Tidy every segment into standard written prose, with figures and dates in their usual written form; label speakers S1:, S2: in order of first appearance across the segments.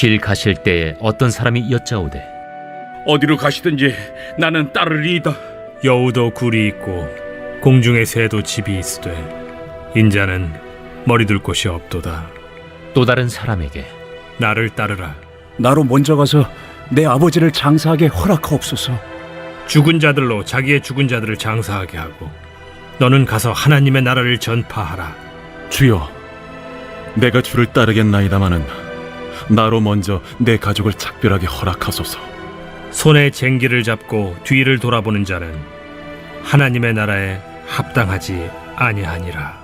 S1: 길 가실 때에 어떤 사람이 여짜오되
S2: 어디로 가시든지 나는 따르리이다.
S3: 여우도 굴이 있고 공중의 새도 집이 있으되 인자는 머리 둘 곳이 없도다.
S1: 또 다른 사람에게
S3: 나를 따르라.
S4: 나로 먼저 가서 내 아버지를 장사하게 허락하옵소서.
S3: 죽은 자들로 자기의 죽은 자들을 장사하게 하고 너는 가서 하나님의 나라를 전파하라.
S5: 주여, 내가 주를 따르겠나이다마는 나로 먼저 내 가족을 작별하게 허락하소서.
S3: 손에 쟁기를 잡고 뒤를 돌아보는 자는 하나님의 나라에 합당하지 아니하니라.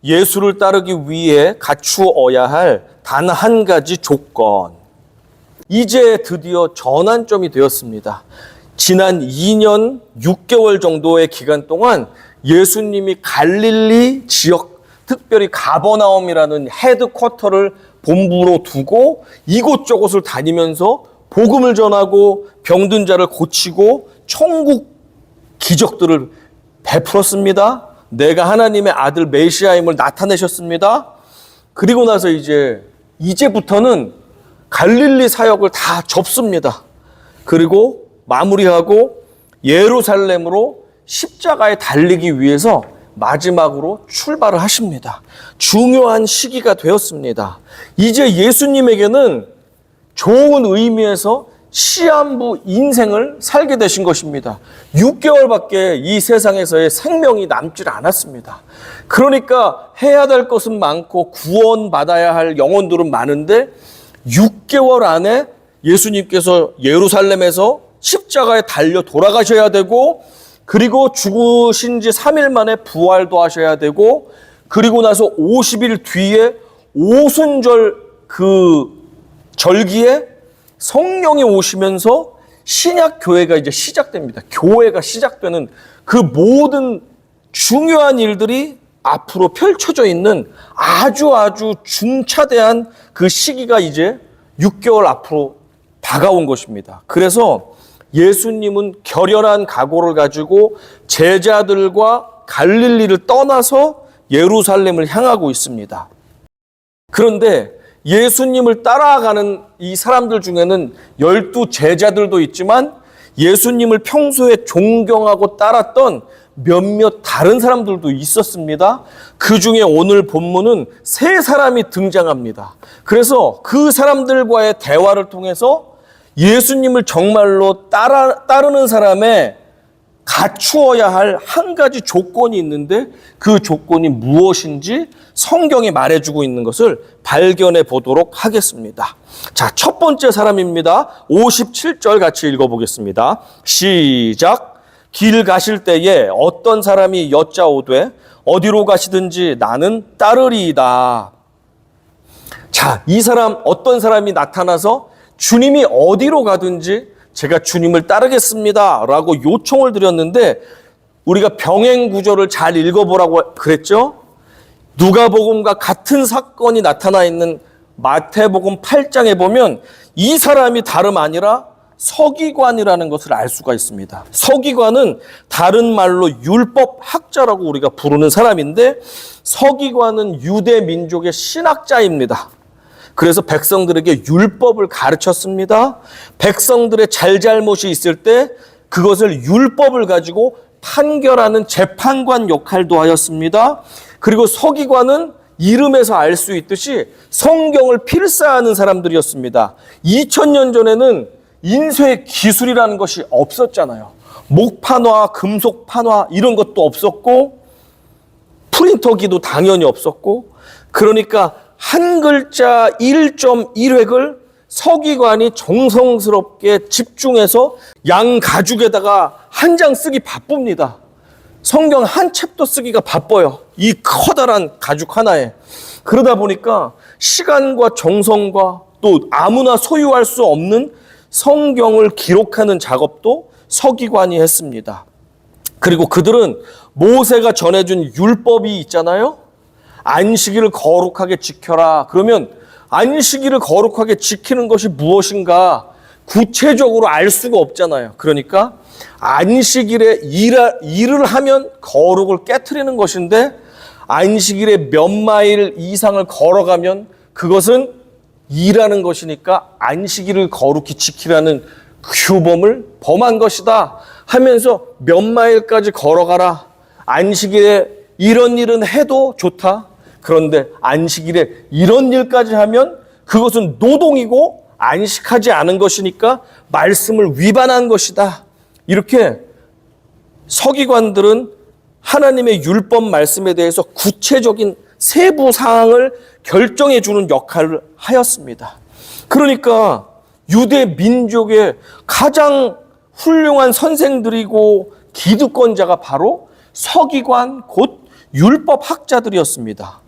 S6: 예수를 따르기 위해 갖추어야 할 단 한 가지 조건. 이제 드디어 전환점이 되었습니다. 지난 2년 6개월 정도의 기간 동안 예수님이 갈릴리 지역, 특별히 가버나움이라는 헤드쿼터를 본부로 두고 이곳저곳을 다니면서 복음을 전하고 병든 자를 고치고 천국 기적들을 베풀었습니다. 내가 하나님의 아들 메시아임을 나타내셨습니다. 그리고 나서 이제부터는 갈릴리 사역을 다 접습니다. 그리고 마무리하고 예루살렘으로 십자가에 달리기 위해서 마지막으로 출발을 하십니다. 중요한 시기가 되었습니다. 이제 예수님에게는 좋은 의미에서 시한부 인생을 살게 되신 것입니다. 6개월밖에 이 세상에서의 생명이 남질 않았습니다. 그러니까 해야 될 것은 많고 구원받아야 할 영혼들은 많은데 6개월 안에 예수님께서 예루살렘에서 십자가에 달려 돌아가셔야 되고, 그리고 죽으신 지 3일 만에 부활도 하셔야 되고, 그리고 나서 50일 뒤에 오순절 그 절기에 성령이 오시면서 신약 교회가 이제 시작됩니다. 교회가 시작되는 그 모든 중요한 일들이 앞으로 펼쳐져 있는 아주 중차대한 그 시기가 이제 6개월 앞으로 다가온 것입니다. 그래서 예수님은 결연한 각오를 가지고 제자들과 갈릴리를 떠나서 예루살렘을 향하고 있습니다. 그런데 예수님을 따라가는 이 사람들 중에는 12 제자들도 있지만 예수님을 평소에 존경하고 따랐던 몇몇 다른 사람들도 있었습니다. 그 중에 오늘 본문은 3사람이 등장합니다. 그래서 그 사람들과의 대화를 통해서 예수님을 정말로 따르는 사람의 갖추어야 할 한 가지 조건이 있는데 그 조건이 무엇인지 성경이 말해주고 있는 것을 발견해 보도록 하겠습니다. 자, 첫 번째 사람입니다. 57절 같이 읽어보겠습니다. 시작. 길 가실 때에 어떤 사람이 여짜오되 어디로 가시든지 나는 따르리이다. 자, 이 사람, 어떤 사람이 나타나서 주님이 어디로 가든지 제가 주님을 따르겠습니다 라고 요청을 드렸는데, 우리가 병행 구조를 잘 읽어보라고 그랬죠? 누가복음과 같은 사건이 나타나 있는 마태복음 8장에 보면 이 사람이 다름 아니라 서기관이라는 것을 알 수가 있습니다. 서기관은 다른 말로 율법학자라고 우리가 부르는 사람인데, 서기관은 유대 민족의 신학자입니다. 그래서 백성들에게 율법을 가르쳤습니다. 백성들의 잘잘못이 있을 때 그것을 율법을 가지고 판결하는 재판관 역할도 하였습니다. 그리고 서기관은 이름에서 알 수 있듯이 성경을 필사하는 사람들이었습니다. 2000년 전에는 인쇄 기술이라는 것이 없었잖아요. 목판화, 금속판화 이런 것도 없었고 프린터기도 당연히 없었고, 그러니까 한 글자 1.1획을 서기관이 정성스럽게 집중해서 양 가죽에다가 한 장 쓰기 바쁩니다. 성경 한 챕터 쓰기가 바빠요. 이 커다란 가죽 하나에. 그러다 보니까 시간과 정성과 또 아무나 소유할 수 없는 성경을 기록하는 작업도 서기관이 했습니다. 그리고 그들은 모세가 전해준 율법이 있잖아요. 안식일을 거룩하게 지켜라. 그러면 안식일을 거룩하게 지키는 것이 무엇인가 구체적으로 알 수가 없잖아요. 그러니까 안식일에 일을 하면 거룩을 깨트리는 것인데 안식일에 몇 마일 이상을 걸어가면 그것은 일하는 것이니까 안식일을 거룩히 지키라는 규범을 범한 것이다 하면서 몇 마일까지 걸어가라. 안식일에 이런 일은 해도 좋다. 그런데 안식일에 이런 일까지 하면 그것은 노동이고 안식하지 않은 것이니까 말씀을 위반한 것이다. 이렇게 서기관들은 하나님의 율법 말씀에 대해서 구체적인 세부 사항을 결정해 주는 역할을 하였습니다. 그러니까 유대 민족의 가장 훌륭한 선생들이고 기득권자가 바로 서기관 곧 율법 학자들이었습니다.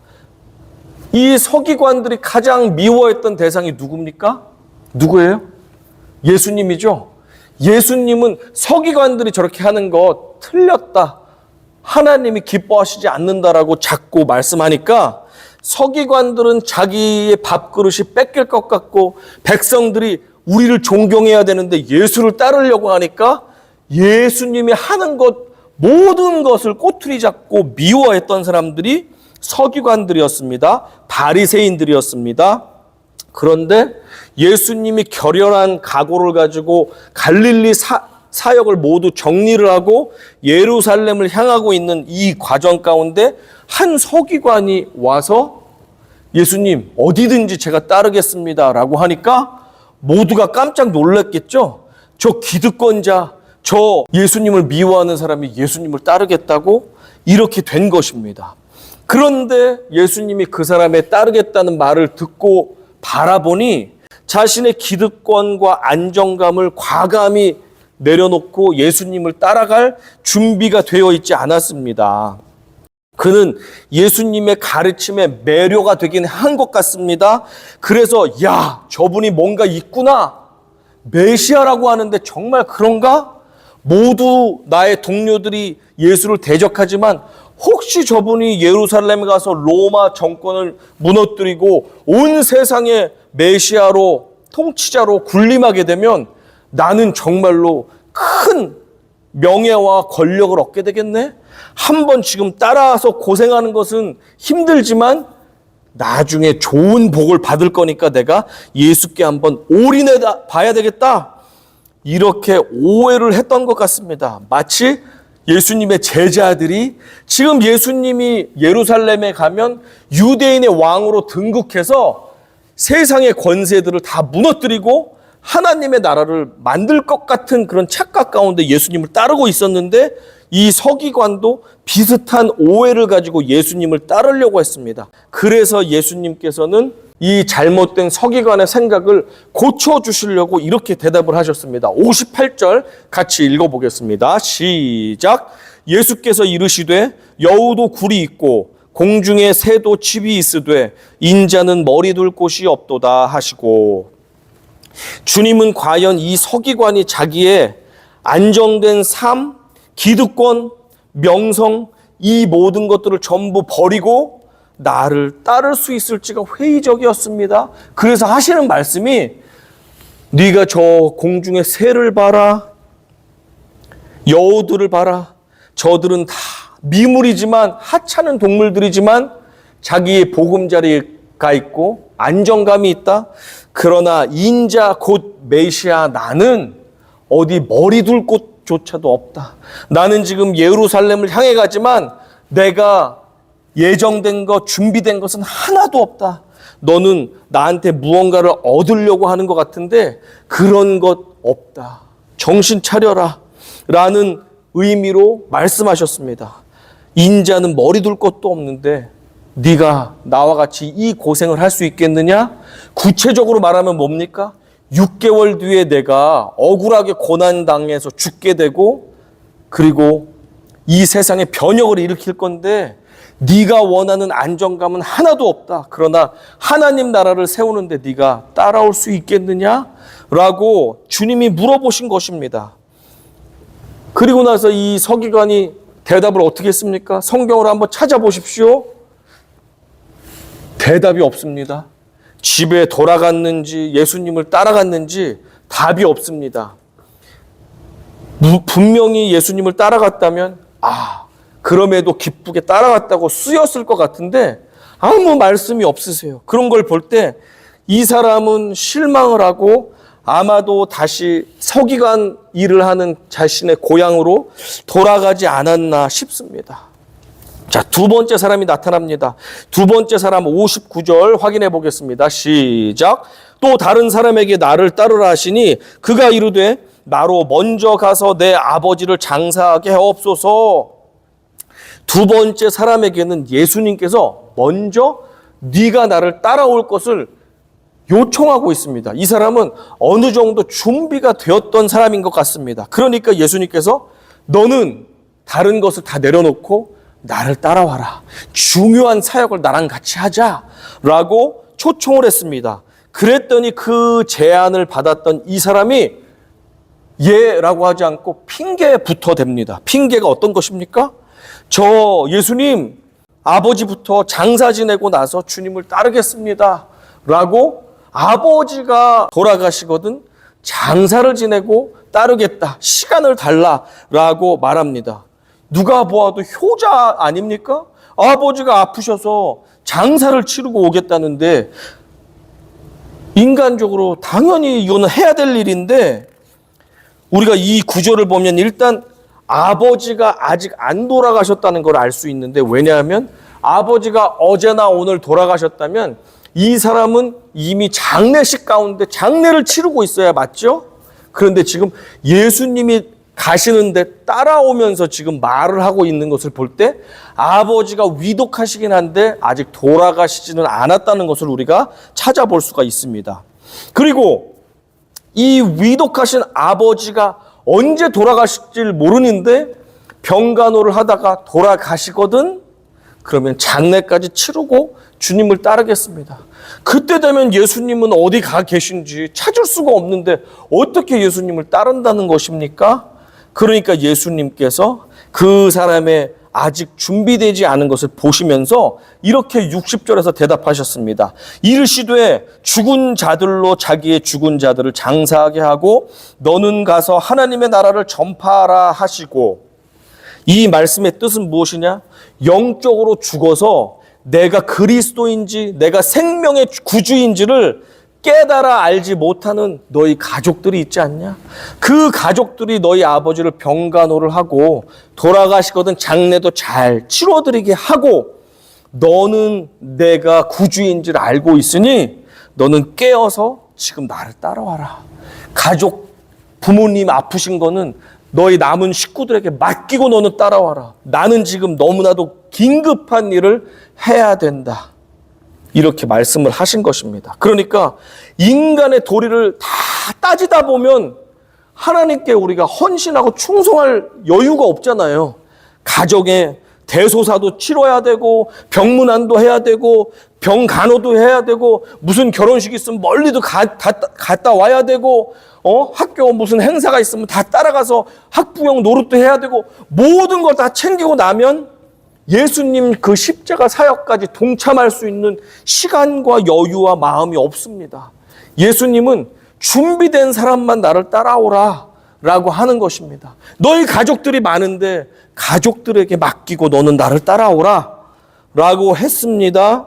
S6: 이 서기관들이 가장 미워했던 대상이 누굽니까? 누구예요? 예수님이죠. 예수님은 서기관들이 저렇게 하는 거 틀렸다. 하나님이 기뻐하시지 않는다라고 자꾸 말씀하니까 서기관들은 자기의 밥그릇이 뺏길 것 같고 백성들이 우리를 존경해야 되는데 예수를 따르려고 하니까 예수님이 하는 것 모든 것을 꼬투리 잡고 미워했던 사람들이 서기관들이었습니다. 바리새인들이었습니다. 그런데 예수님이 결연한 각오를 가지고 갈릴리 사역을 모두 정리를 하고 예루살렘을 향하고 있는 이 과정 가운데 한 서기관이 와서 예수님 어디든지 제가 따르겠습니다 라고 하니까 모두가 깜짝 놀랐겠죠. 저 기득권자, 저 예수님을 미워하는 사람이 예수님을 따르겠다고 이렇게 된 것입니다. 그런데 예수님이 그 사람의 따르겠다는 말을 듣고 바라보니 자신의 기득권과 안정감을 과감히 내려놓고 예수님을 따라갈 준비가 되어 있지 않았습니다. 그는 예수님의 가르침에 매료가 되긴 한 것 같습니다. 그래서 야, 저분이 뭔가 있구나. 메시아라고 하는데 정말 그런가? 모두 나의 동료들이 예수를 대적하지만 혹시 저분이 예루살렘에 가서 로마 정권을 무너뜨리고 온 세상의 메시아로 통치자로 군림하게 되면 나는 정말로 큰 명예와 권력을 얻게 되겠네? 한번 지금 따라서 고생하는 것은 힘들지만 나중에 좋은 복을 받을 거니까 내가 예수께 한번 올인해 봐야 되겠다. 이렇게 오해를 했던 것 같습니다. 마치 예수님의 제자들이 지금 예수님이 예루살렘에 가면 유대인의 왕으로 등극해서 세상의 권세들을 다 무너뜨리고 하나님의 나라를 만들 것 같은 그런 착각 가운데 예수님을 따르고 있었는데 이 서기관도 비슷한 오해를 가지고 예수님을 따르려고 했습니다. 그래서 예수님께서는 이 잘못된 서기관의 생각을 고쳐주시려고 이렇게 대답을 하셨습니다. 58절 같이 읽어보겠습니다. 시작. 예수께서 이르시되 여우도 굴이 있고 공중에 새도 집이 있으되 인자는 머리 둘 곳이 없도다 하시고, 주님은 과연 이 서기관이 자기의 안정된 삶, 기득권, 명성 이 모든 것들을 전부 버리고 나를 따를 수 있을지가 회의적이었습니다. 그래서 하시는 말씀이 네가 저 공중의 새를 봐라, 여우들을 봐라. 저들은 다 미물이지만 하찮은 동물들이지만 자기의 보금자리가 있고 안정감이 있다. 그러나 인자 곧 메시아 나는 어디 머리 둘 곳조차도 없다. 나는 지금 예루살렘을 향해 가지만 내가 예정된 것, 준비된 것은 하나도 없다. 너는 나한테 무언가를 얻으려고 하는 것 같은데 그런 것 없다. 정신 차려라. 라는 의미로 말씀하셨습니다. 인자는 머리 둘 것도 없는데 네가 나와 같이 이 고생을 할 수 있겠느냐? 구체적으로 말하면 뭡니까? 6개월 뒤에 내가 억울하게 고난당해서 죽게 되고 그리고 이 세상에 변혁을 일으킬 건데 네가 원하는 안정감은 하나도 없다. 그러나 하나님 나라를 세우는데 네가 따라올 수 있겠느냐? 라고 주님이 물어보신 것입니다. 그리고 나서 이 서기관이 대답을 어떻게 했습니까? 성경을 한번 찾아보십시오. 대답이 없습니다. 집에 돌아갔는지 예수님을 따라갔는지 답이 없습니다. 분명히 예수님을 따라갔다면 그럼에도 기쁘게 따라갔다고 쓰였을 것 같은데 아무 말씀이 없으세요. 그런 걸 볼 때 이 사람은 실망을 하고 아마도 다시 서기관 일을 하는 자신의 고향으로 돌아가지 않았나 싶습니다. 자, 두 번째 사람이 나타납니다. 두 번째 사람 59절 확인해 보겠습니다. 시작. 또 다른 사람에게 나를 따르라 하시니 그가 이르되 나로 먼저 가서 내 아버지를 장사하게 하옵소서. 두 번째 사람에게는 예수님께서 먼저 네가 나를 따라올 것을 요청하고 있습니다. 이 사람은 어느 정도 준비가 되었던 사람인 것 같습니다. 그러니까 예수님께서 너는 다른 것을 다 내려놓고 나를 따라와라. 중요한 사역을 나랑 같이 하자라고 초청을 했습니다. 그랬더니 그 제안을 받았던 이 사람이 예라고 하지 않고 핑계부터 댑니다. 핑계가 어떤 것입니까? 저 예수님 아버지부터 장사 지내고 나서 주님을 따르겠습니다 라고 아버지가 돌아가시거든 장사를 지내고 따르겠다, 시간을 달라라고 말합니다. 누가 보아도 효자 아닙니까? 아버지가 아프셔서 장사를 치르고 오겠다는데 인간적으로 당연히 이거는 해야 될 일인데 우리가 이 구절을 보면 일단 아버지가 아직 안 돌아가셨다는 걸 알 수 있는데 왜냐하면 아버지가 어제나 오늘 돌아가셨다면 이 사람은 이미 장례식 가운데 장례를 치르고 있어야 맞죠? 그런데 지금 예수님이 가시는데 따라오면서 지금 말을 하고 있는 것을 볼 때 아버지가 위독하시긴 한데 아직 돌아가시지는 않았다는 것을 우리가 찾아볼 수가 있습니다. 그리고 이 위독하신 아버지가 언제 돌아가실지 모르는데 병간호를 하다가 돌아가시거든? 그러면 장례까지 치르고 주님을 따르겠습니다. 그때 되면 예수님은 어디 가 계신지 찾을 수가 없는데 어떻게 예수님을 따른다는 것입니까? 그러니까 예수님께서 그 사람의 아직 준비되지 않은 것을 보시면서 이렇게 60절에서 대답하셨습니다. 이르시되 죽은 자들로 자기의 죽은 자들을 장사하게 하고 너는 가서 하나님의 나라를 전파하라 하시고 이 말씀의 뜻은 무엇이냐? 영적으로 죽어서 내가 그리스도인지 내가 생명의 구주인지를 깨달아 알지 못하는 너희 가족들이 있지 않냐? 그 가족들이 너희 아버지를 병간호를 하고 돌아가시거든 장례도 잘 치러드리게 하고 너는 내가 구주인지를 알고 있으니 너는 깨어서 지금 나를 따라와라. 가족, 부모님 아프신 거는 너희 남은 식구들에게 맡기고 너는 따라와라. 나는 지금 너무나도 긴급한 일을 해야 된다. 이렇게 말씀을 하신 것입니다. 그러니까 인간의 도리를 다 따지다 보면 하나님께 우리가 헌신하고 충성할 여유가 없잖아요. 가정에 대소사도 치러야 되고 병문안도 해야 되고 병간호도 해야 되고 무슨 결혼식 있으면 멀리도 갔다 와야 되고 학교 무슨 행사가 있으면 다 따라가서 학부형 노릇도 해야 되고 모든 걸 다 챙기고 나면 예수님 그 십자가 사역까지 동참할 수 있는 시간과 여유와 마음이 없습니다. 예수님은 준비된 사람만 나를 따라오라 라고 하는 것입니다. 너희 가족들이 많은데 가족들에게 맡기고 너는 나를 따라오라 라고 했습니다.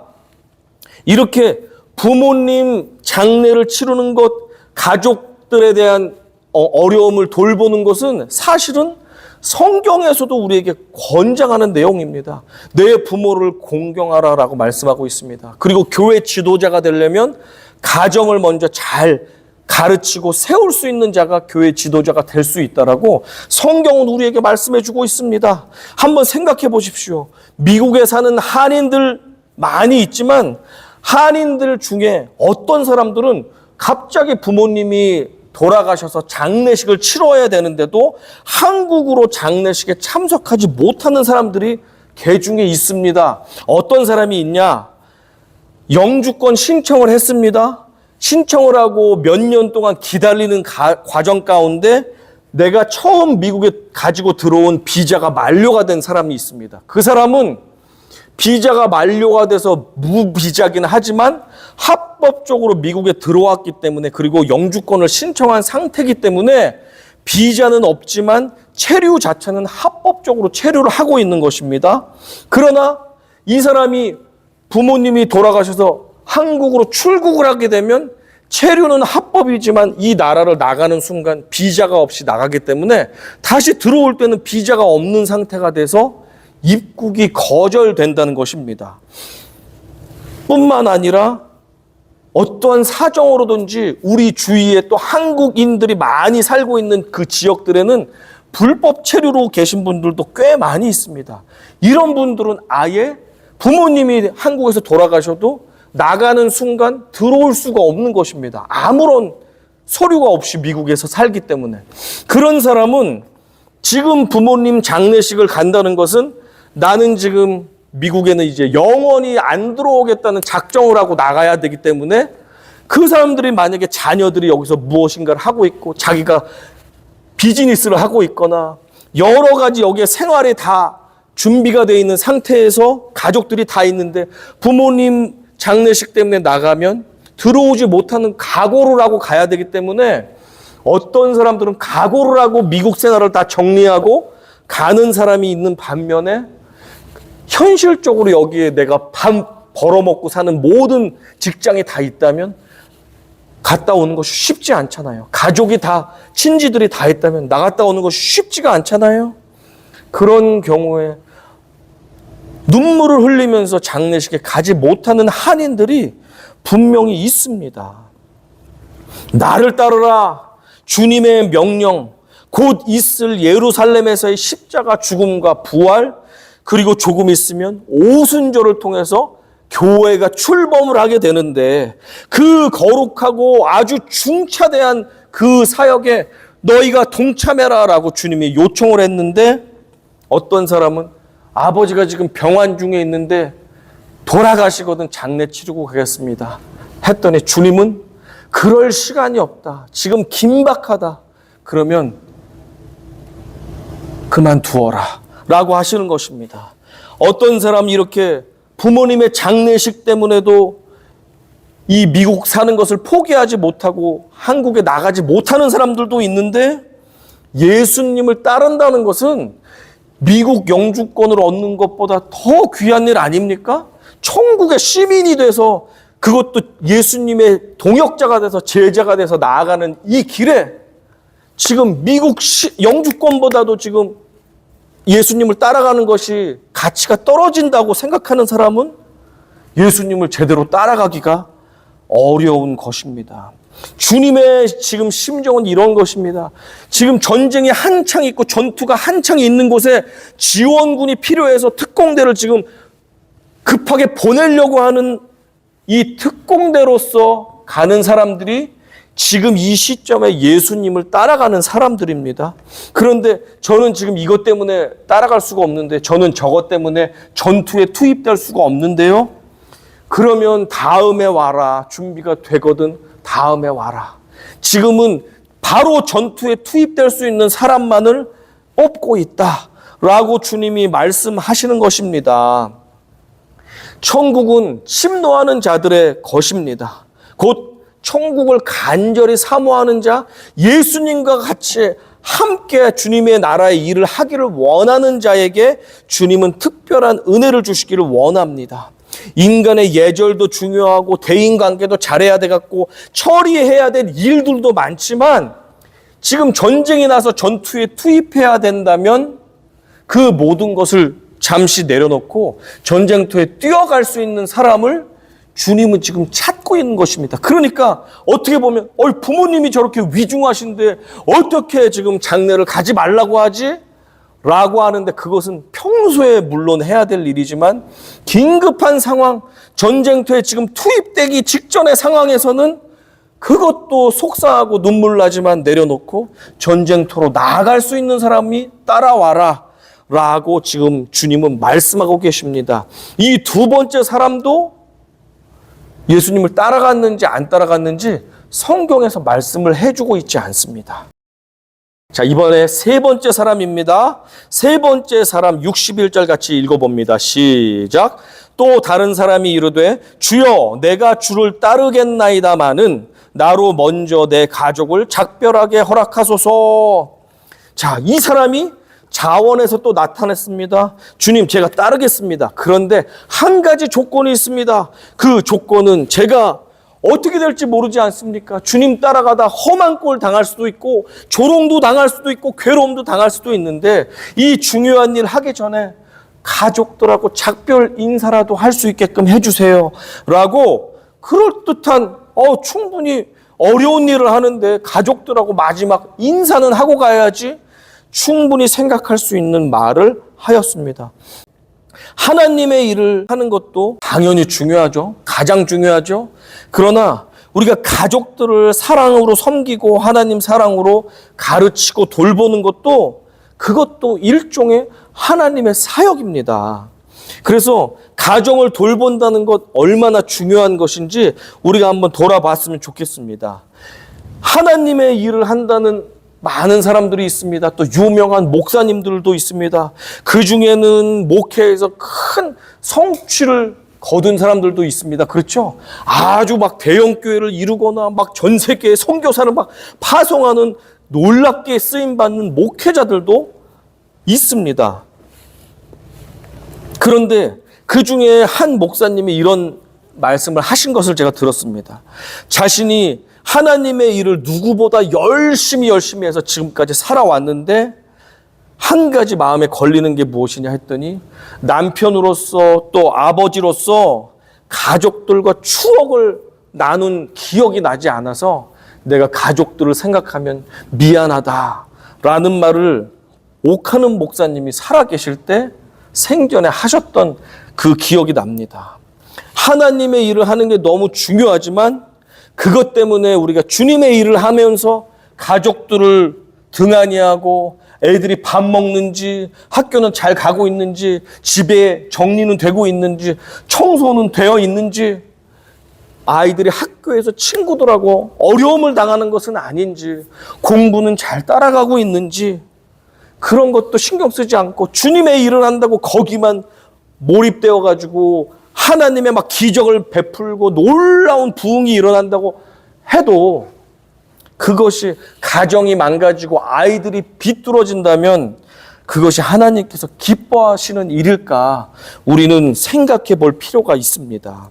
S6: 이렇게 부모님 장례를 치르는 것, 가족들에 대한 어려움을 돌보는 것은 사실은 성경에서도 우리에게 권장하는 내용입니다. 내 부모를 공경하라라고 말씀하고 있습니다. 그리고 교회 지도자가 되려면 가정을 먼저 잘 가르치고 세울 수 있는 자가 교회 지도자가 될 수 있다라고 성경은 우리에게 말씀해 주고 있습니다. 한번 생각해 보십시오. 미국에 사는 한인들 많이 있지만 한인들 중에 어떤 사람들은 갑자기 부모님이 돌아가셔서 장례식을 치러야 되는데도 한국으로 장례식에 참석하지 못하는 사람들이 개중에 있습니다. 어떤 사람이 있냐? 영주권 신청을 했습니다. 신청을 하고 몇 년 동안 기다리는 과정 가운데 내가 처음 미국에 가지고 들어온 비자가 만료가 된 사람이 있습니다. 그 사람은 비자가 만료가 돼서 무비자긴 하지만 합법적으로 미국에 들어왔기 때문에, 그리고 영주권을 신청한 상태이기 때문에 비자는 없지만 체류 자체는 합법적으로 체류를 하고 있는 것입니다. 그러나 이 사람이 부모님이 돌아가셔서 한국으로 출국을 하게 되면 체류는 합법이지만 이 나라를 나가는 순간 비자가 없이 나가기 때문에 다시 들어올 때는 비자가 없는 상태가 돼서 입국이 거절된다는 것입니다. 뿐만 아니라 어떠한 사정으로든지 우리 주위에 또 한국인들이 많이 살고 있는 그 지역들에는 불법 체류로 계신 분들도 꽤 많이 있습니다. 이런 분들은 아예 부모님이 한국에서 돌아가셔도 나가는 순간 들어올 수가 없는 것입니다. 아무런 서류가 없이 미국에서 살기 때문에. 그런 사람은 지금 부모님 장례식을 간다는 것은 나는 지금 미국에는 이제 영원히 안 들어오겠다는 작정을 하고 나가야 되기 때문에, 그 사람들이 만약에 자녀들이 여기서 무엇인가를 하고 있고 자기가 비즈니스를 하고 있거나 여러 가지 여기에 생활이 다 준비가 되어 있는 상태에서 가족들이 다 있는데 부모님 장례식 때문에 나가면 들어오지 못하는 각오를 하고 가야 되기 때문에, 어떤 사람들은 각오를 하고 미국 생활을 다 정리하고 가는 사람이 있는 반면에, 현실적으로 여기에 내가 밥 벌어먹고 사는 모든 직장이 다 있다면 갔다 오는 것이 쉽지 않잖아요. 가족이 다, 친지들이 다 있다면 나갔다 오는 것이 쉽지가 않잖아요. 그런 경우에 눈물을 흘리면서 장례식에 가지 못하는 한인들이 분명히 있습니다. 나를 따르라, 주님의 명령, 곧 있을 예루살렘에서의 십자가 죽음과 부활, 그리고 조금 있으면 오순절을 통해서 교회가 출범을 하게 되는데, 그 거룩하고 아주 중차대한 그 사역에 너희가 동참해라 라고 주님이 요청을 했는데, 어떤 사람은 아버지가 지금 병환 중에 있는데 돌아가시거든 장례 치르고 가겠습니다 했더니 주님은 그럴 시간이 없다, 지금 긴박하다, 그러면 그만두어라 라고 하시는 것입니다. 어떤 사람이 이렇게 부모님의 장례식 때문에도 이 미국 사는 것을 포기하지 못하고 한국에 나가지 못하는 사람들도 있는데, 예수님을 따른다는 것은 미국 영주권을 얻는 것보다 더 귀한 일 아닙니까? 천국의 시민이 돼서, 그것도 예수님의 동역자가 돼서 제자가 돼서 나아가는 이 길에 지금 미국 영주권보다도 지금 예수님을 따라가는 것이 가치가 떨어진다고 생각하는 사람은 예수님을 제대로 따라가기가 어려운 것입니다. 주님의 지금 심정은 이런 것입니다. 지금 전쟁이 한창 있고 전투가 한창 있는 곳에 지원군이 필요해서 특공대를 지금 급하게 보내려고 하는 이 특공대로서 가는 사람들이 지금 이 시점에 예수님을 따라가는 사람들입니다. 그런데 저는 지금 이것 때문에 따라갈 수가 없는데, 저는 저것 때문에 전투에 투입될 수가 없는데요. 그러면 다음에 와라, 준비가 되거든 다음에 와라. 지금은 바로 전투에 투입될 수 있는 사람만을 뽑고 있다라고 주님이 말씀하시는 것입니다. 천국은 침노하는 자들의 것입니다. 곧 천국을 간절히 사모하는 자, 예수님과 같이 함께 주님의 나라의 일을 하기를 원하는 자에게 주님은 특별한 은혜를 주시기를 원합니다. 인간의 예절도 중요하고 대인관계도 잘해야 되겠고 처리해야 될 일들도 많지만, 지금 전쟁이 나서 전투에 투입해야 된다면 그 모든 것을 잠시 내려놓고 전쟁터에 뛰어갈 수 있는 사람을 주님은 지금 찾고 있는 것입니다. 그러니까 어떻게 보면 부모님이 저렇게 위중하신데 어떻게 지금 장례를 가지 말라고 하지? 라고 하는데, 그것은 평소에 물론 해야 될 일이지만 긴급한 상황, 전쟁터에 지금 투입되기 직전의 상황에서는 그것도 속상하고 눈물 나지만 내려놓고 전쟁터로 나아갈 수 있는 사람이 따라와라 라고 지금 주님은 말씀하고 계십니다. 이 두 번째 사람도 예수님을 따라갔는지 안 따라갔는지 성경에서 말씀을 해주고 있지 않습니다. 자, 이번에 세 번째 사람입니다. 세 번째 사람 61절 같이 읽어봅니다. 시작. 또 다른 사람이 이르되 주여 내가 주를 따르겠나이다마는 나로 먼저 내 가족을 작별하게 허락하소서. 자, 이 사람이 자원에서 또 나타났습니다. 주님, 제가 따르겠습니다. 그런데 한 가지 조건이 있습니다. 그 조건은 제가 어떻게 될지 모르지 않습니까? 주님 따라가다 험한 꼴 당할 수도 있고 조롱도 당할 수도 있고 괴로움도 당할 수도 있는데 이 중요한 일 하기 전에 가족들하고 작별 인사라도 할 수 있게끔 해주세요 라고 그럴듯한 충분히 어려운 일을 하는데 가족들하고 마지막 인사는 하고 가야지 충분히 생각할 수 있는 말을 하였습니다. 하나님의 일을 하는 것도 당연히 중요하죠. 가장 중요하죠. 그러나 우리가 가족들을 사랑으로 섬기고 하나님 사랑으로 가르치고 돌보는 것도 그것도 일종의 하나님의 사역입니다. 그래서 가정을 돌본다는 것 얼마나 중요한 것인지 우리가 한번 돌아봤으면 좋겠습니다. 하나님의 일을 한다는 많은 사람들이 있습니다. 또 유명한 목사님들도 있습니다. 그 중에는 목회에서 큰 성취를 거둔 사람들도 있습니다. 그렇죠? 아주 막 대형 교회를 이루거나 막 전 세계에 선교사를 막 파송하는 놀랍게 쓰임 받는 목회자들도 있습니다. 그런데 그 중에 한 목사님이 이런 말씀을 하신 것을 제가 들었습니다. 자신이 하나님의 일을 누구보다 열심히 해서 지금까지 살아왔는데 한 가지 마음에 걸리는 게 무엇이냐 했더니 남편으로서 또 아버지로서 가족들과 추억을 나눈 기억이 나지 않아서 내가 가족들을 생각하면 미안하다라는 말을 옥하는 목사님이 살아계실 때 생전에 하셨던 그 기억이 납니다. 하나님의 일을 하는 게 너무 중요하지만 그것 때문에 우리가 주님의 일을 하면서 가족들을 등한히 하고 애들이 밥 먹는지 학교는 잘 가고 있는지 집에 정리는 되고 있는지 청소는 되어 있는지 아이들이 학교에서 친구들하고 어려움을 당하는 것은 아닌지 공부는 잘 따라가고 있는지 그런 것도 신경 쓰지 않고 주님의 일을 한다고 거기만 몰입되어 가지고 하나님의 막 기적을 베풀고 놀라운 부흥이 일어난다고 해도 그것이 가정이 망가지고 아이들이 비뚤어진다면 그것이 하나님께서 기뻐하시는 일일까 우리는 생각해 볼 필요가 있습니다.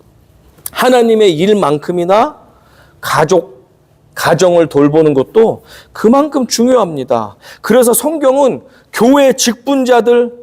S6: 하나님의 일만큼이나 가정을 돌보는 것도 그만큼 중요합니다. 그래서 성경은 교회 직분자들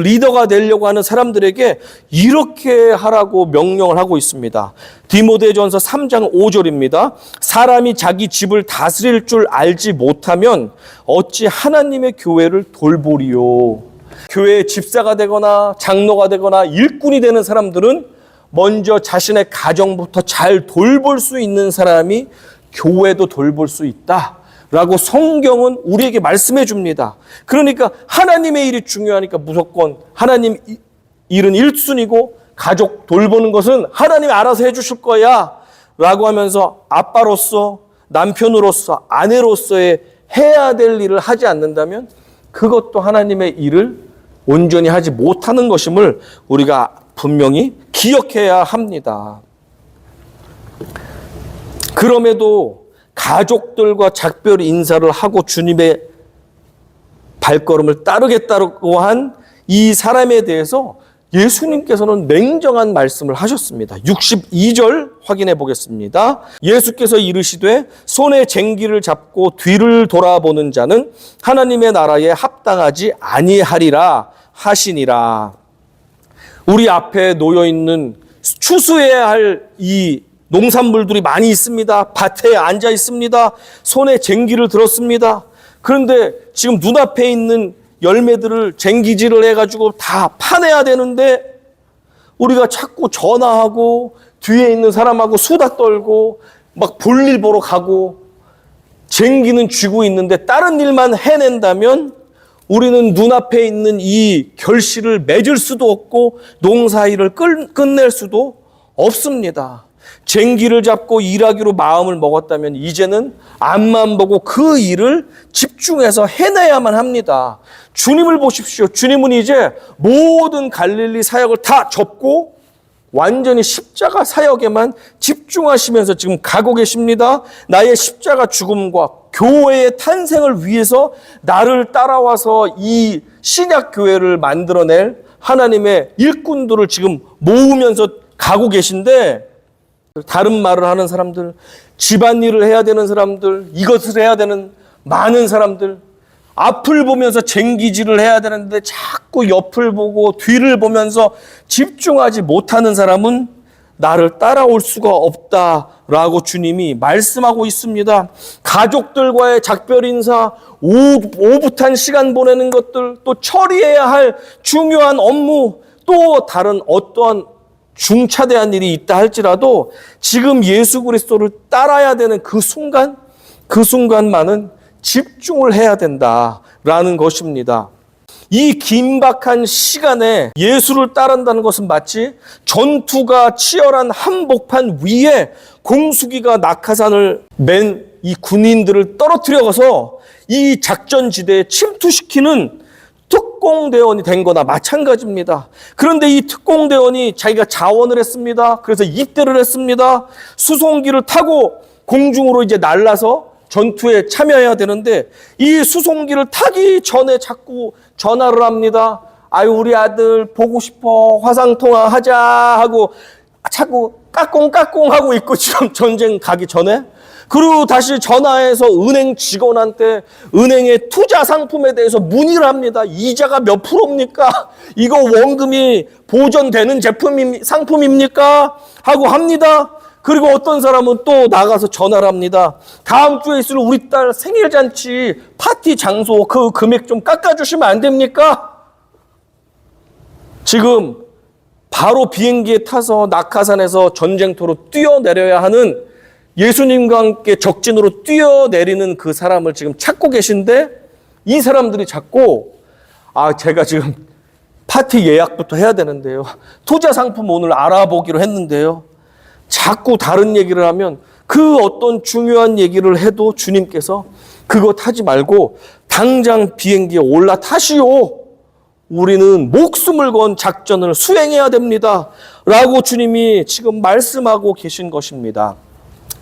S6: 리더가 되려고 하는 사람들에게 이렇게 하라고 명령을 하고 있습니다. 디모데전서 3장 5절입니다. 사람이 자기 집을 다스릴 줄 알지 못하면 어찌 하나님의 교회를 돌보리요. 교회의 집사가 되거나 장로가 되거나 일꾼이 되는 사람들은 먼저 자신의 가정부터 잘 돌볼 수 있는 사람이 교회도 돌볼 수 있다 라고 성경은 우리에게 말씀해 줍니다. 그러니까 하나님의 일이 중요하니까 무조건 하나님 일은 1순위고 가족 돌보는 것은 하나님이 알아서 해 주실 거야 라고 하면서 아빠로서 남편으로서 아내로서의 해야 될 일을 하지 않는다면 그것도 하나님의 일을 온전히 하지 못하는 것임을 우리가 분명히 기억해야 합니다. 그럼에도 가족들과 작별 인사를 하고 주님의 발걸음을 따르겠다고 한 이 사람에 대해서 예수님께서는 냉정한 말씀을 하셨습니다. 62절 확인해 보겠습니다. 예수께서 이르시되 손에 쟁기를 잡고 뒤를 돌아보는 자는 하나님의 나라에 합당하지 아니하리라 하시니라. 우리 앞에 놓여 있는 추수해야 할 이 농산물들이 많이 있습니다. 밭에 앉아 있습니다. 손에 쟁기를 들었습니다. 그런데 지금 눈앞에 있는 열매들을 쟁기질을 해가지고 다 파내야 되는데 우리가 자꾸 전화하고 뒤에 있는 사람하고 수다 떨고 막 볼일 보러 가고 쟁기는 쥐고 있는데 다른 일만 해낸다면 우리는 눈앞에 있는 이 결실을 맺을 수도 없고 농사일을 끝낼 수도 없습니다. 쟁기를 잡고 일하기로 마음을 먹었다면 이제는 앞만 보고 그 일을 집중해서 해내야만 합니다. 주님을 보십시오. 주님은 이제 모든 갈릴리 사역을 다 접고 완전히 십자가 사역에만 집중하시면서 지금 가고 계십니다. 나의 십자가 죽음과 교회의 탄생을 위해서 나를 따라와서 이 신약교회를 만들어낼 하나님의 일꾼들을 지금 모으면서 가고 계신데, 다른 말을 하는 사람들, 집안일을 해야 되는 사람들, 이것을 해야 되는 많은 사람들, 앞을 보면서 쟁기질을 해야 되는데 자꾸 옆을 보고 뒤를 보면서 집중하지 못하는 사람은 나를 따라올 수가 없다라고 주님이 말씀하고 있습니다. 가족들과의 작별 인사, 오붓한 시간 보내는 것들, 또 처리해야 할 중요한 업무, 또 다른 어떠한 중차대한 일이 있다 할지라도 지금 예수 그리스도를 따라야 되는 그 순간만은 집중을 해야 된다라는 것입니다. 이 긴박한 시간에 예수를 따른다는 것은 마치 전투가 치열한 한복판 위에 공수기가 낙하산을 맨 이 군인들을 떨어뜨려서 이 작전지대에 침투시키는 특공대원이 된 거나 마찬가지입니다. 그런데 이 특공대원이 자기가 자원을 했습니다. 그래서 입대를 했습니다. 수송기를 타고 공중으로 이제 날라서 전투에 참여해야 되는데 이 수송기를 타기 전에 자꾸 전화를 합니다. 아유, 우리 아들 보고 싶어, 화상통화 하자 하고 자꾸 까꿍까꿍 하고 있고, 지금 전쟁 가기 전에. 그리고 다시 전화해서 은행 직원한테 은행의 투자 상품에 대해서 문의를 합니다. 이자가 몇 프로입니까? 이거 원금이 보존되는 상품입니까? 하고 합니다. 그리고 어떤 사람은 또 나가서 전화를 합니다. 다음 주에 있을 우리 딸 생일잔치 파티 장소 그 금액 좀 깎아주시면 안 됩니까? 지금 바로 비행기에 타서 낙하산에서 전쟁터로 뛰어내려야 하는, 예수님과 함께 적진으로 뛰어내리는 그 사람을 지금 찾고 계신데, 이 사람들이 자꾸 제가 지금 파티 예약부터 해야 되는데요, 투자 상품 오늘 알아보기로 했는데요, 자꾸 다른 얘기를 하면, 그 어떤 중요한 얘기를 해도 주님께서 그거 타지 말고 당장 비행기에 올라타시오. 우리는 목숨을 건 작전을 수행해야 됩니다. 라고 주님이 지금 말씀하고 계신 것입니다.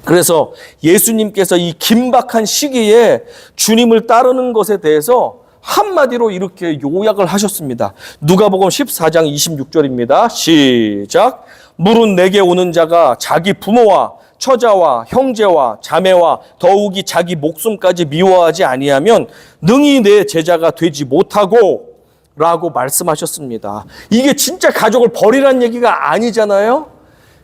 S6: 그래서 예수님께서 이 긴박한 시기에 주님을 따르는 것에 대해서 한마디로 이렇게 요약을 하셨습니다. 누가복음 14장 26절입니다. 시작. 물은 내게 오는 자가 자기 부모와 처자와 형제와 자매와 더욱이 자기 목숨까지 미워하지 아니하면 능히 내 제자가 되지 못하고, 라고 말씀하셨습니다. 이게 진짜 가족을 버리라는 얘기가 아니잖아요.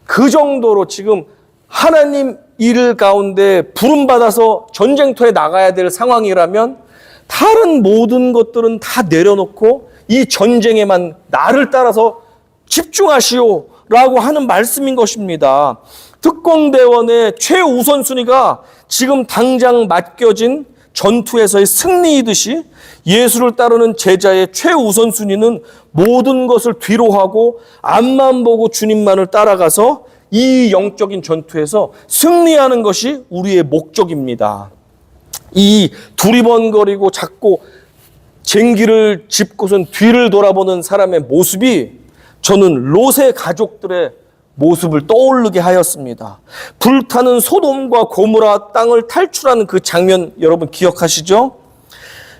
S6: 그 정도로 지금 하나님 일 가운데 부름받아서 전쟁터에 나가야 될 상황이라면 다른 모든 것들은 다 내려놓고 이 전쟁에만 나를 따라서 집중하시오 라고 하는 말씀인 것입니다. 특공대원의 최우선순위가 지금 당장 맡겨진 전투에서의 승리이듯이 예수를 따르는 제자의 최우선순위는 모든 것을 뒤로 하고 앞만 보고 주님만을 따라가서 이 영적인 전투에서 승리하는 것이 우리의 목적입니다. 이 두리번거리고 자꾸 쟁기를 짚고선 뒤를 돌아보는 사람의 모습이 저는 롯의 가족들의 모습을 떠오르게 하였습니다. 불타는 소돔과 고모라 땅을 탈출하는 그 장면 여러분 기억하시죠?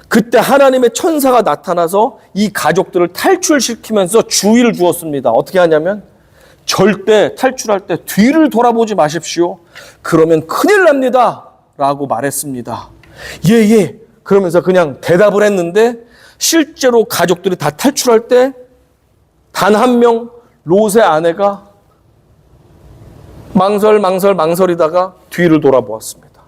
S6: 그때 하나님의 천사가 나타나서 이 가족들을 탈출시키면서 주의를 주었습니다. 어떻게 하냐면 절대 탈출할 때 뒤를 돌아보지 마십시오. 그러면 큰일 납니다. 라고 말했습니다. 예. 그러면서 그냥 대답을 했는데 실제로 가족들이 다 탈출할 때 단 한 명 롯의 아내가 망설이다가 뒤를 돌아보았습니다.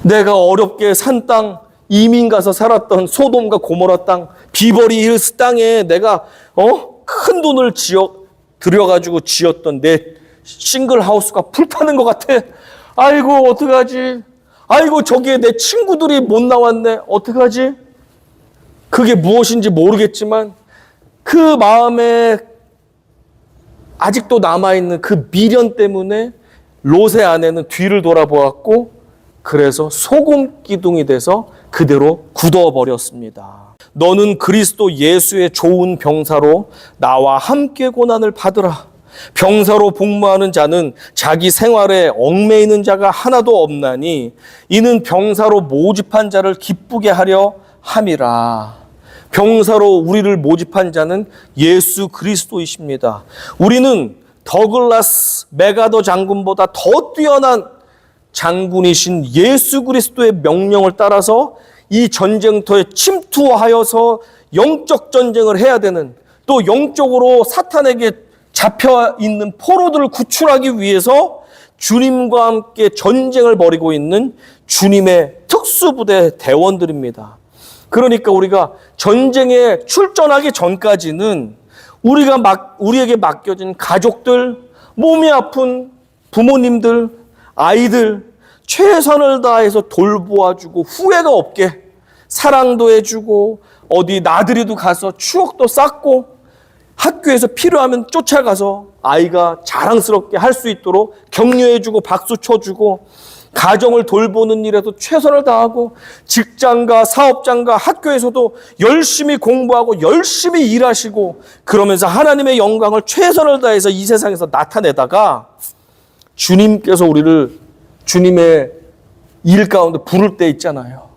S6: 내가 어렵게 산 땅, 이민 가서 살았던 소돔과 고모라 땅, 비버리 힐스 땅에 내가 큰 돈을 들여가지고 지었던 내 싱글 하우스가 불타는 것 같아. 아이고 어떡하지? 아이고 저기에 내 친구들이 못 나왔네. 어떡하지? 그게 무엇인지 모르겠지만 그 마음에 아직도 남아있는 그 미련 때문에 롯의 아내는 뒤를 돌아보았고 그래서 소금 기둥이 돼서 그대로 굳어버렸습니다. 너는 그리스도 예수의 좋은 병사로 나와 함께 고난을 받으라. 병사로 복무하는 자는 자기 생활에 얽매이는 자가 하나도 없나니 이는 병사로 모집한 자를 기쁘게 하려 함이라. 병사로 우리를 모집한 자는 예수 그리스도이십니다. 우리는 더글라스 메가더 장군보다 더 뛰어난 장군이신 예수 그리스도의 명령을 따라서 이 전쟁터에 침투하여서 영적 전쟁을 해야 되는, 또 영적으로 사탄에게 잡혀 있는 포로들을 구출하기 위해서 주님과 함께 전쟁을 벌이고 있는 주님의 특수부대 대원들입니다. 그러니까 우리가 전쟁에 출전하기 전까지는 우리에게 맡겨진 가족들, 몸이 아픈 부모님들, 아이들 최선을 다해서 돌보아주고 후회가 없게 사랑도 해주고 어디 나들이도 가서 추억도 쌓고 학교에서 필요하면 쫓아가서 아이가 자랑스럽게 할 수 있도록 격려해주고 박수 쳐주고 가정을 돌보는 일에도 최선을 다하고 직장과 사업장과 학교에서도 열심히 공부하고 열심히 일하시고 그러면서 하나님의 영광을 최선을 다해서 이 세상에서 나타내다가 주님께서 우리를 주님의 일 가운데 부를 때 있잖아요.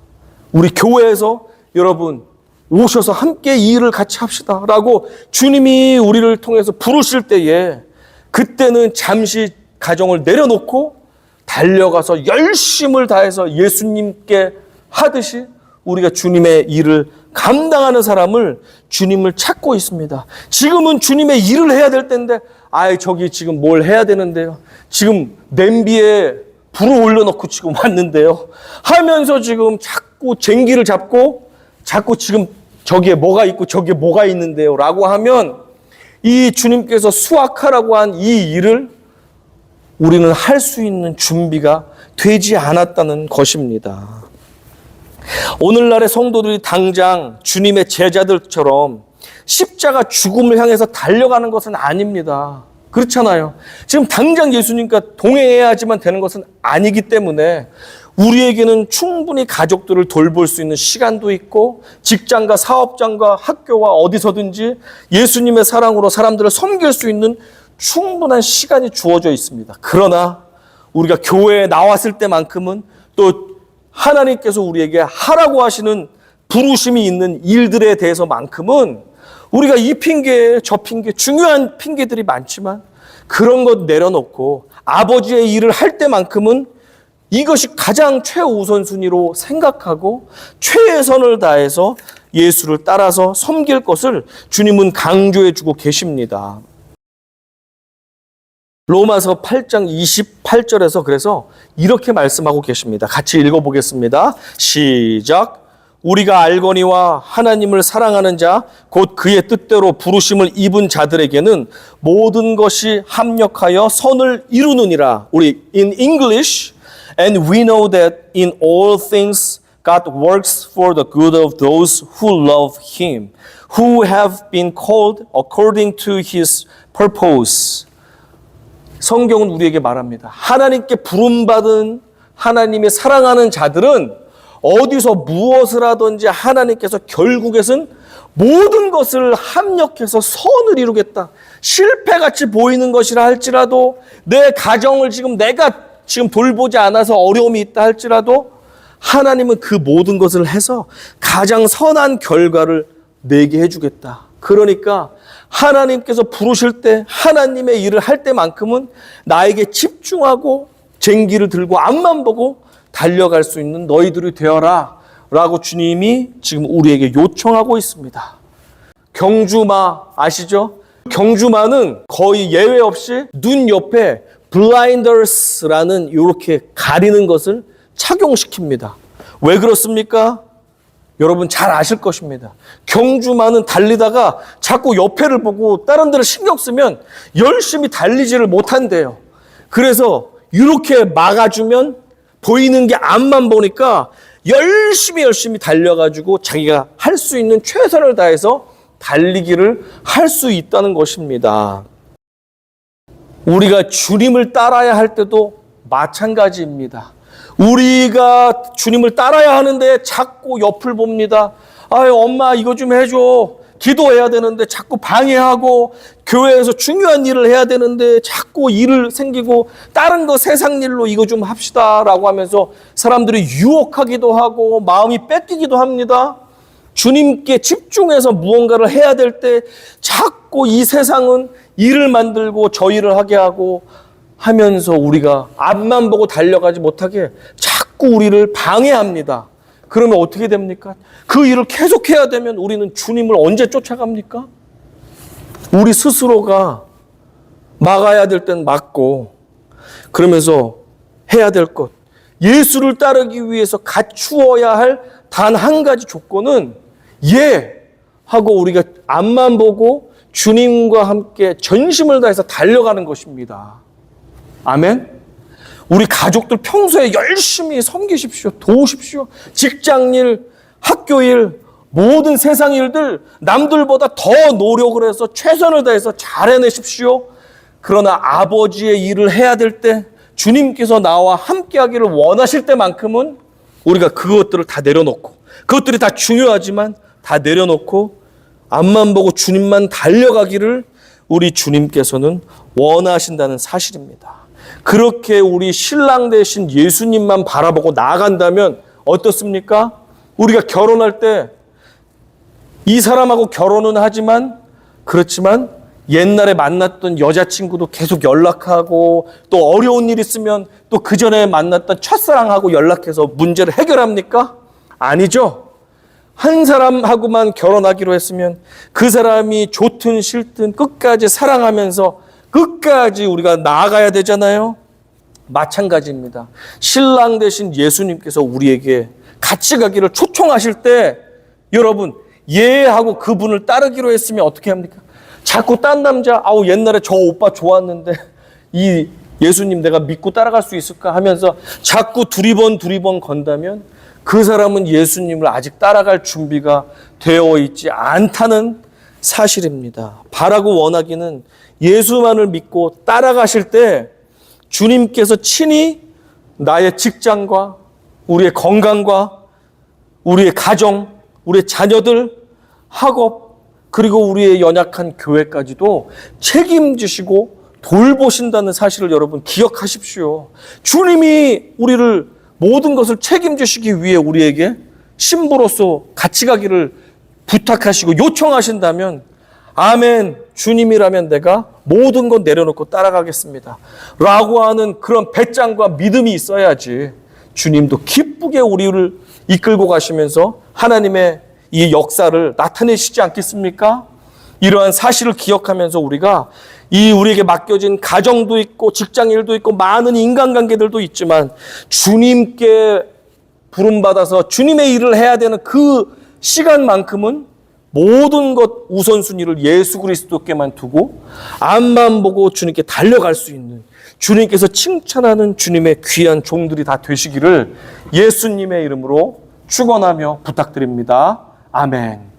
S6: 우리 교회에서 여러분 오셔서 함께 이 일을 같이 합시다 라고 주님이 우리를 통해서 부르실 때에 그때는 잠시 가정을 내려놓고 달려가서 열심을 다해서 예수님께 하듯이 우리가 주님의 일을 감당하는 사람을 주님을 찾고 있습니다. 지금은 주님의 일을 해야 될 텐데 저기 지금 뭘 해야 되는데요. 지금 냄비에 불을 올려놓고 지금 왔는데요. 하면서 지금 자꾸 쟁기를 잡고 자꾸 지금 저기에 뭐가 있고 저기에 뭐가 있는데요 라고 하면 이 주님께서 수확하라고 한 이 일을 우리는 할 수 있는 준비가 되지 않았다는 것입니다. 오늘날의 성도들이 당장 주님의 제자들처럼 십자가 죽음을 향해서 달려가는 것은 아닙니다. 그렇잖아요. 지금 당장 예수님과 동행해야지만 되는 것은 아니기 때문에 우리에게는 충분히 가족들을 돌볼 수 있는 시간도 있고 직장과 사업장과 학교와 어디서든지 예수님의 사랑으로 사람들을 섬길 수 있는 충분한 시간이 주어져 있습니다. 그러나 우리가 교회에 나왔을 때만큼은 또 하나님께서 우리에게 하라고 하시는 부르심이 있는 일들에 대해서만큼은 우리가 이 핑계 저 핑계 중요한 핑계들이 많지만 그런 것 내려놓고 아버지의 일을 할 때만큼은 이것이 가장 최우선순위로 생각하고 최선을 다해서 예수를 따라서 섬길 것을 주님은 강조해 주고 계십니다. 로마서 8장 28절에서 그래서 이렇게 말씀하고 계십니다. 같이 읽어보겠습니다. 시작. 우리가 알거니와 하나님을 사랑하는 자 곧 그의 뜻대로 부르심을 입은 자들에게는 모든 것이 합력하여 선을 이루느니라. 우리 in English, and we know that in all things God works for the good of those who love Him, who have been called according to His purpose. 성경은 우리에게 말합니다. 하나님께 부름받은 하나님의 사랑하는 자들은 어디서 무엇을 하든지 하나님께서 결국에는 모든 것을 합력해서 선을 이루겠다. 실패같이 보이는 것이라 할지라도 내 가정을 내가 돌보지 않아서 어려움이 있다 할지라도 하나님은 그 모든 것을 해서 가장 선한 결과를 내게 해주겠다. 그러니까 하나님께서 부르실 때 하나님의 일을 할 때만큼은 나에게 집중하고 쟁기를 들고 앞만 보고 달려갈 수 있는 너희들이 되어라 라고 주님이 지금 우리에게 요청하고 있습니다. 경주마 아시죠? 경주마는 거의 예외 없이 눈 옆에 블라인더스라는 이렇게 가리는 것을 착용시킵니다. 왜 그렇습니까? 여러분 잘 아실 것입니다. 경주마는 달리다가 자꾸 옆에를 보고 다른 데를 신경 쓰면 열심히 달리지를 못한대요. 그래서 이렇게 막아주면 보이는 게 앞만 보니까 열심히 달려가지고 자기가 할 수 있는 최선을 다해서 달리기를 할 수 있다는 것입니다. 우리가 주님을 따라야 할 때도 마찬가지입니다. 우리가 주님을 따라야 하는데 자꾸 옆을 봅니다. 아유, 엄마 이거 좀 해줘. 기도해야 되는데 자꾸 방해하고, 교회에서 중요한 일을 해야 되는데 자꾸 일을 생기고, 다른 거 세상 일로 이거 좀 합시다 라고 하면서 사람들이 유혹하기도 하고 마음이 뺏기기도 합니다. 주님께 집중해서 무언가를 해야 될 때 자꾸 이 세상은 일을 만들고 저 일을 하게 하고 하면서 우리가 앞만 보고 달려가지 못하게 자꾸 우리를 방해합니다. 그러면 어떻게 됩니까? 그 일을 계속해야 되면 우리는 주님을 언제 쫓아갑니까? 우리 스스로가 막아야 될 땐 막고, 그러면서 해야 될 것, 예수를 따르기 위해서 갖추어야 할 단 한 가지 조건은 하고 우리가 앞만 보고 주님과 함께 전심을 다해서 달려가는 것입니다. 아멘? 우리 가족들 평소에 열심히 섬기십시오. 도우십시오. 직장일, 학교일, 모든 세상 일들 남들보다 더 노력을 해서 최선을 다해서 잘 해내십시오. 그러나 아버지의 일을 해야 될 때, 주님께서 나와 함께 하기를 원하실 때만큼은 우리가 그것들을 다 내려놓고, 그것들이 다 중요하지만 다 내려놓고 앞만 보고 주님만 달려가기를 우리 주님께서는 원하신다는 사실입니다. 그렇게 우리 신랑 되신 예수님만 바라보고 나아간다면 어떻습니까? 우리가 결혼할 때 이 사람하고 결혼은 하지만, 그렇지만 옛날에 만났던 여자친구도 계속 연락하고, 또 어려운 일 있으면 또 그 전에 만났던 첫사랑하고 연락해서 문제를 해결합니까? 아니죠. 한 사람하고만 결혼하기로 했으면 그 사람이 좋든 싫든 끝까지 사랑하면서 끝까지 우리가 나아가야 되잖아요. 마찬가지입니다. 신랑 되신 예수님께서 우리에게 같이 가기를 초청하실 때, 여러분 하고 그분을 따르기로 했으면 어떻게 합니까? 자꾸 딴 남자, 옛날에 저 오빠 좋았는데 이 예수님 내가 믿고 따라갈 수 있을까 하면서 자꾸 두리번 건다면 그 사람은 예수님을 아직 따라갈 준비가 되어 있지 않다는 사실입니다. 바라고 원하기는 예수만을 믿고 따라가실 때 주님께서 친히 나의 직장과 우리의 건강과 우리의 가정, 우리의 자녀들, 학업, 그리고 우리의 연약한 교회까지도 책임지시고 돌보신다는 사실을 여러분 기억하십시오. 주님이 우리를 모든 것을 책임지시기 위해 우리에게 신부로서 같이 가기를 부탁하시고 요청하신다면, 아멘, 주님이라면 내가 모든 것 내려놓고 따라가겠습니다 라고 하는 그런 배짱과 믿음이 있어야지 주님도 기쁘게 우리를 이끌고 가시면서 하나님의 이 역사를 나타내시지 않겠습니까? 이러한 사실을 기억하면서 우리가 우리에게 맡겨진 가정도 있고 직장일도 있고 많은 인간관계들도 있지만 주님께 부름받아서 주님의 일을 해야 되는 그 시간만큼은 모든 것 우선순위를 예수 그리스도께만 두고 앞만 보고 주님께 달려갈 수 있는, 주님께서 칭찬하는 주님의 귀한 종들이 다 되시기를 예수님의 이름으로 축원하며 부탁드립니다. 아멘.